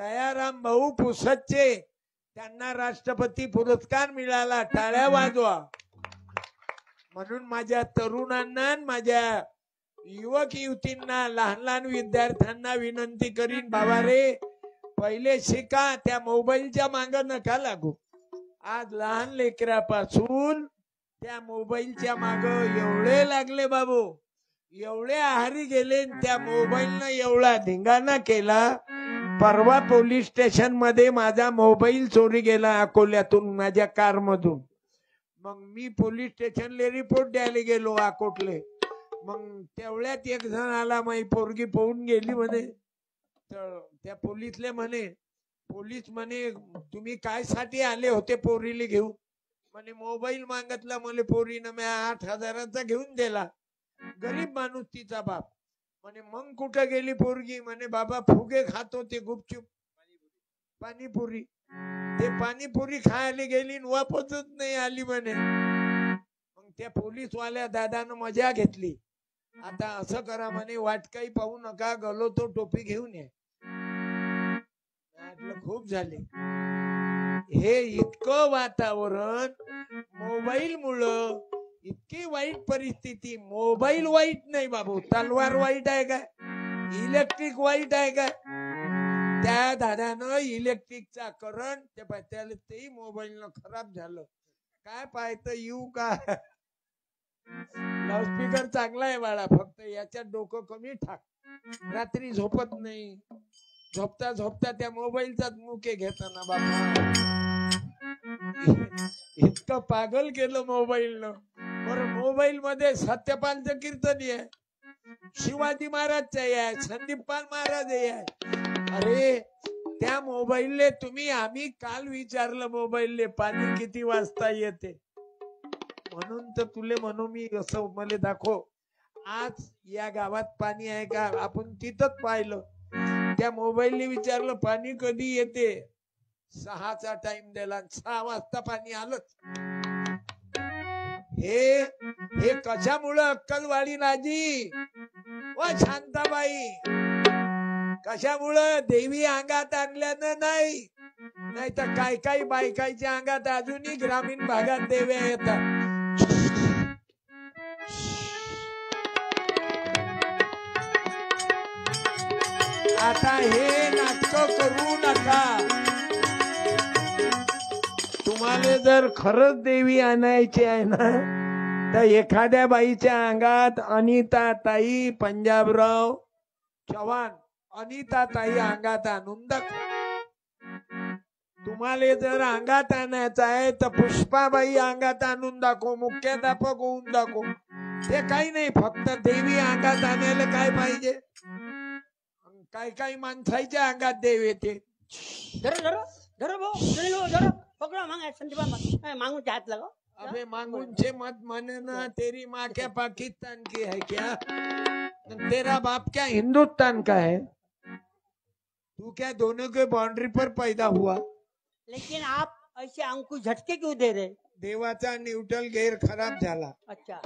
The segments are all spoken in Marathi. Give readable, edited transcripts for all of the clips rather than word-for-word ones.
दयाराम भाऊ पुसदचे, त्यांना राष्ट्रपती पुरस्कार मिळाला, टाळ्या वाजवा. म्हणून माझ्या तरुणांना, माझ्या युवक युवतींना, लहान लहान विद्यार्थ्यांना विनंती करीन, बाबा रे पहिले शिका, त्या मोबाईलच्या माग नका लागू. आज लहान लेकरापासून त्या मोबाईलच्या माग एवढे लागले बाबू, एवढे आहारी गेले, त्या मोबाईलनं एवढा धिंगाणा केला. परवा पोलीस स्टेशन मध्ये माझा मोबाईल चोरी गेला अकोल्यातून, माझ्या कार मधून. मग मी पोलीस स्टेशनले रिपोर्ट द्यायला गेलो अकोटले. मग तेवढ्यात एक जण आला, माझी पोरगी पळून गेली म्हणे. तर त्या पोलीसले म्हणे, पोलीस म्हणे तुम्ही काय साठी आले होते पोरीले घेऊन? म्हणे मोबाईल मागितला मला पोरीनं, मी 8,000चा घेऊन दिला. गरीब माणूस तिचा बाप. म्हणे मग कुठं गेली पोरगी? म्हणे बाबा फुगे खात होते गुपचूप, पाणीपुरी. ते पाणीपुरी खायला गेली वापसच नाही आली म्हणे. मग त्या पोलीसवाल्या दादानं मजा घेतली. आता असं करा म्हणे, वाटकाई पाहू नका, गलो तो टोपी घेऊन ये. खूप झाले. हे इतकं वातावरण मोबाईल मुळे, इतकी वाईट परिस्थिती. मोबाईल वाईट नाही बाबू, तलवार वाईट आहे का? इलेक्ट्रिक वाईट आहे का? त्या दादानं इलेक्ट्रिकचा करंट त्याला तेही मोबाईलनं खराब झालं. काय पाहतं येऊ का? लाऊडस्पीकर चांगला आहे बाळा, फक्त याच्यात डोकं कमी टाक. रात्री झोपत नाही, झोपता झोपता त्या मोबाईलचाच मुके घेताना बाबा. इतकं पागल केलं मोबाईलनं. बरं मोबाईल मध्ये सत्यपालचं कीर्तन आहे, शिवाजी महाराजचं आहे, संदीपाल महाराज आहे. अरे त्या मोबाईलले तुम्ही, आम्ही काल विचारलं मोबाईलले पाणी किती वाजता येते, म्हणून तर तुले म्हणू मी असं मला दाखव आज या गावात पाणी आहे का? आपण तिथंच पाहिलं. त्या मोबाईलने विचारलं पाणी कधी येते, 6चा टाइम दिला, 6 वाजता पाणी आलंच. हे कशामुळं? अक्कलवाडी राजी व शांताबाई, कशामुळं? देवी अंगात आणल्यानं नाही, नाही तर काय काय बायकाईच्या अंगात अजूनही ग्रामीण भागात देव्या येतात. आता हे नाटक करू नका. तुम्हाला जर खरंच देवी आणायची आहे ना, तर एखाद्या बाईच्या अंगात अनिता ताई पंजाबराव चव्हाण, अनिता ताई अंगात आणून दाखव. तुम्हाला जर अंगात आणायचं आहे तर पुष्पाबाई अंगात आणून दाखव, मुख्याध्यापक होऊन दाखव. ते काही नाही, फक्त देवी अंगात आणायला काय पाहिजे? काय काय माणसाच्या अंगात देव येते. अबे मांगूनचे मत माने ना, तेरी माँ क्या पाकिस्तान की है क्या? तेरा बाप क्या हिंदुस्तान का है? तू क्या दोनों के बाउंड्री पर पैदा हुआ? लेकिन आप ऐसे अंकुश झटके क्यों दे रहे? देवाचा न्यूट्रल गेयर खराब झाला. अच्छा,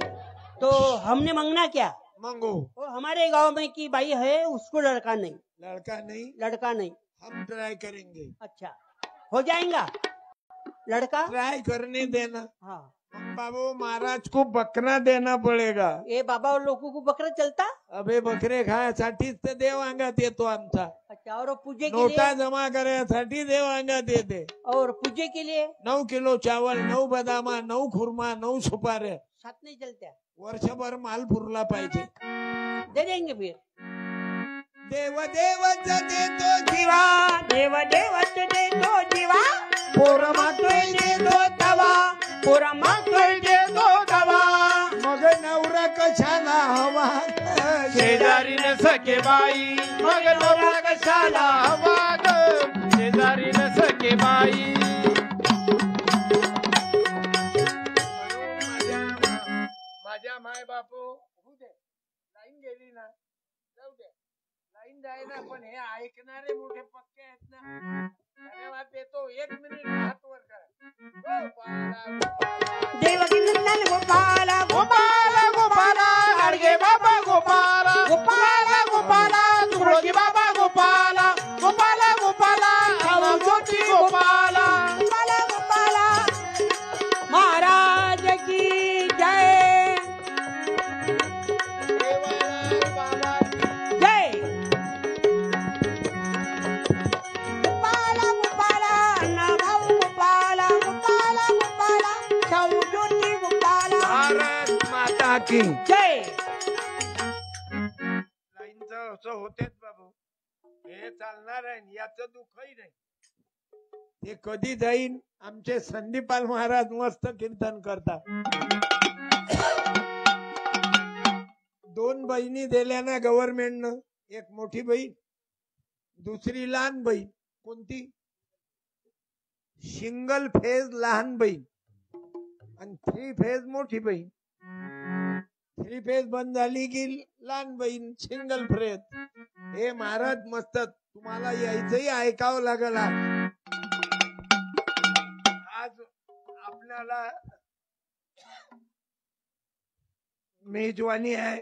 तो हमने मांगना क्या? मांगो. वो हमारे गांव में की बाई है, उसको लड़का नहीं. लड़का नहीं? लड़का नहीं. हम ट्राई करेंगे. अच्छा, हो जाएगा लड़का? ट्राई करने देना. हाँ बाबू महाराज को बकरा देना पड़ेगा. ये बाबा और लोगों को बकरा चलता? अबे बकरे खायासाठीच तर देव अंगात येतो आमचा. अच्छा, और पूजे के नोटा लिए? जमा करायसाठी देव अंगात येते. और पूजे के लिए? 9 किलो चावल, 9 बदामा, 9 खुरमा, 9 सुपाऱ्या. 7 नहीं चलते? वर्षभर माल पुरला पाहिजे. दे देंगे फिर. देव देवच देतो जीवा, देव देवच देतो जीवा, पोर मातोय देतो तवा, पोरा मागतोय देतो दवा. मग नवरा कशाला हवा? शेजारी न सके बाई, मग नवरा कशाला हवा ग? शेजारी न सके बाई. माझ्या माय बापू होऊ दे, लाईन गेली ना जाऊ दे, लाईन जाय ना, पण हे ऐकणारे मोठे पक्के आहेत ना. धन्यवाद देतो. 1 मिनिट हात वर करा. देवकी नंदन गोपाला गोपाला गोपाला, अडगे बाबा गोपाला, गोपाला गोपाला तुळजी बाबा गोपाला, गोपाला गोपाला की जय. लाईनचं असं होतेच बाबू. हे चालणार आहे, याचं दुःखही नाही. ते कधी जाईन. आमचे संदीपाल महाराज मस्त कीर्तन करतात. 2 बहिणी दिल्या ना गव्हर्नमेंटनं. एक मोठी बहीण, दुसरी लहान बहीण. कोणती? सिंगल फेज लहान बहीण आणि 3 फेज मोठी बहीण. 3 फेज बंद झाली की लहान बहीण सिंगल फेज. हे महाराज मस्त. तुम्हाला यायचंही ऐकावं लागल. आज आपल्याला मेजवानी आहे.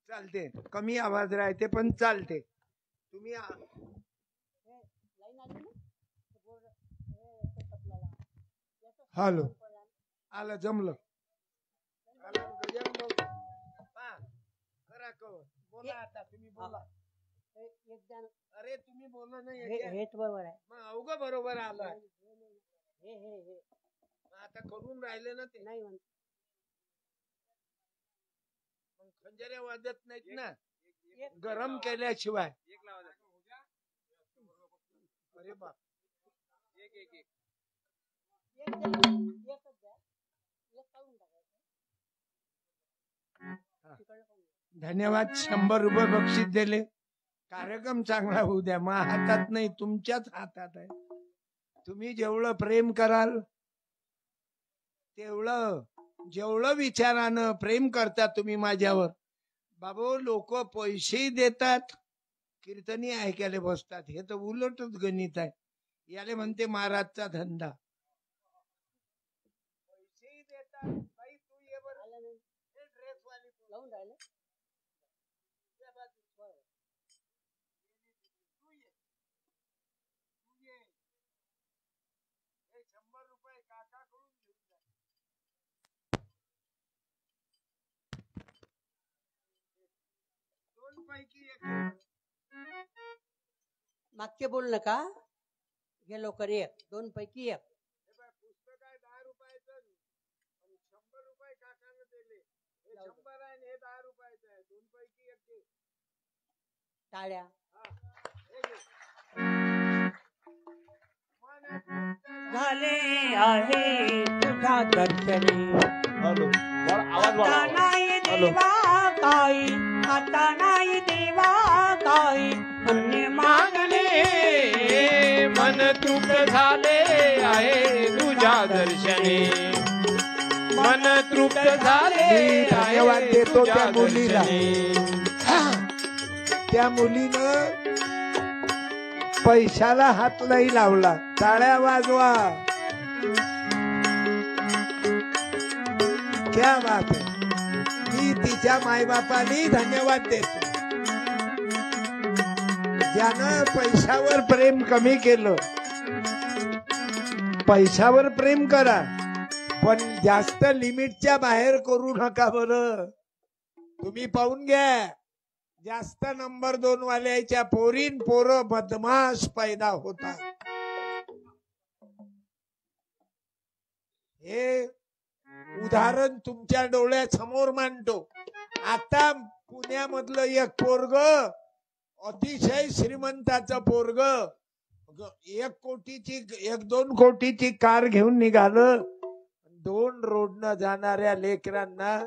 चालते, कमी आवाज राहते पण चालते. तुम्ही हॅलो आलं जमलं. बोला आता, तुम्ही बोला. अरे तुम्ही बोला नाही. हेच बरोबर आहे. मग अवघ बरोबर आलं. हे हे हे आता करून राहिले ना ते. नाही म्हणत. मग खंजऱ्या वाजत नाहीत ना गरम केल्याशिवाय. अरे बाप. धन्यवाद. 100 रुपये बक्षीस दिले. कार्यक्रम चांगला होऊ द्या. मा हातात नाही, तुमच्याच हातात आहे. तुम्ही जेवढं प्रेम कराल तेवढं, जेवढं विचारानं प्रेम करता तुम्ही माझ्यावर बाबू. लोक पैसेही देतात, कीर्तनी ऐकायला बसतात. हे तर उलटच गणित आहे. याले म्हणते महाराजचा धंदा. पैसेही देतात. बाई तू ये बरं. हे ड्रेस वाली लावून राहिले. तू ये. 100 रुपये काकाकडून घेऊन जा. दोन पैकी एक. मागचे बोल नका. हे लवकर एक. 2 पैकी एक. पुस्तक आहे 10 रुपयाचं. 100 रुपये काकाने दिले. हे 100 आहे, हे 10 रुपयाचं आहे. 2 पैकी एक दे. टाळ्या. झाले आहे तुझा दर्शनी. आता नाही देवा काही, आता नाही देवा काही, पुण्य मागणे मन तृप्त झाले आहे तुझ्या दर्शनी. मन तृप्त झाले धन्यवाद आहे देतो त्या तुझ्या मुलीला. दर्शनी. त्या मुलीनं पैशाला हात नाही लावला. टाळ्या वाजवा. क्या बात आहे. मी तिच्या मायबापानी धन्यवाद देतो. ज्यानं पैशावर प्रेम कमी केलं. पैशावर प्रेम करा पण जास्त लिमिटच्या बाहेर करू नका बरं. तुम्ही पाहून घ्या. जास्त नंबर 2 वाल्याच्या पोरीन पोरं बदमाश पैदा होतात. हे उदाहरण तुमच्या डोळ्यासमोर मांडतो. आता पुण्यामधलं एक पोरग, अतिशय श्रीमंताचं पोरग, 1-2 कोटीची कार घेऊन निघालं. 2 रोडनं जाणाऱ्या लेकरांना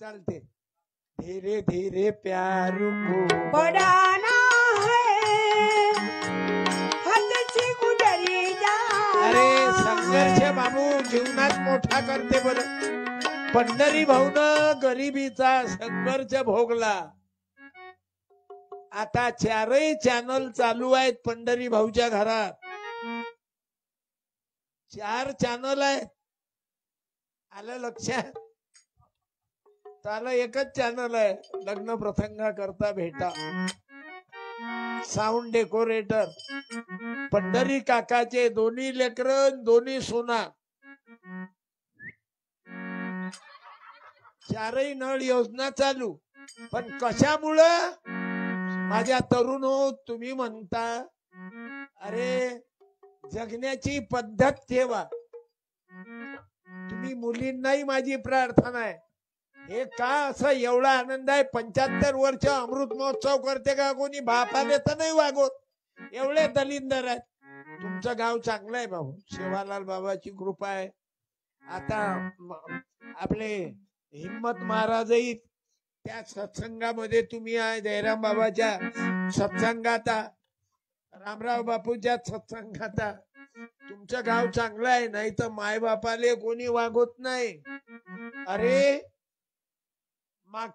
चालते. धीरे धीरे प्यार को पडाना है हातची गुजरी जा. अरे संघर्ष बाबू जीवनात मोठा करते बरं. पंढरी भाऊन गरिबीचा संघर्ष भोगला. आता 4ही चॅनल चालू आहेत पंढरी भाऊच्या घरात. 4 चॅनल आहेत. आलं लक्षात. त्याला एकच चॅनल आहे. लग्न प्रसंगा करता भेटा. साऊंड डेकोरेटर पंढरी काकाचे 2 लेकर 2 सोना. 4ही नळ योजना चालू. पण कशामुळं माझ्या तरुण हो तुम्ही म्हणता अरे जगण्याची पद्धत ठेवा. तुम्ही मुलींनाही माझी प्रार्थना आहे. हे का असं एवढा आनंद आहे? 75 वर्ष अमृत महोत्सव करते का कोणी? बापाने तर नाही वागवत. एवढे दलिंदर आहेत. तुमचं गाव चांगलं आहे भाऊ. शेवालाल बाबाची कृपा आहे. आता आपले हिम्मत महाराजही त्या सत्संगामध्ये तुम्ही आहे. जयराम बाबाच्या सत्संगात, रामराव बापूच्या सत्संगात. तुमचं गाव चांगलं आहे. नाही तर माय बापाले कोणी वागवत नाही. अरे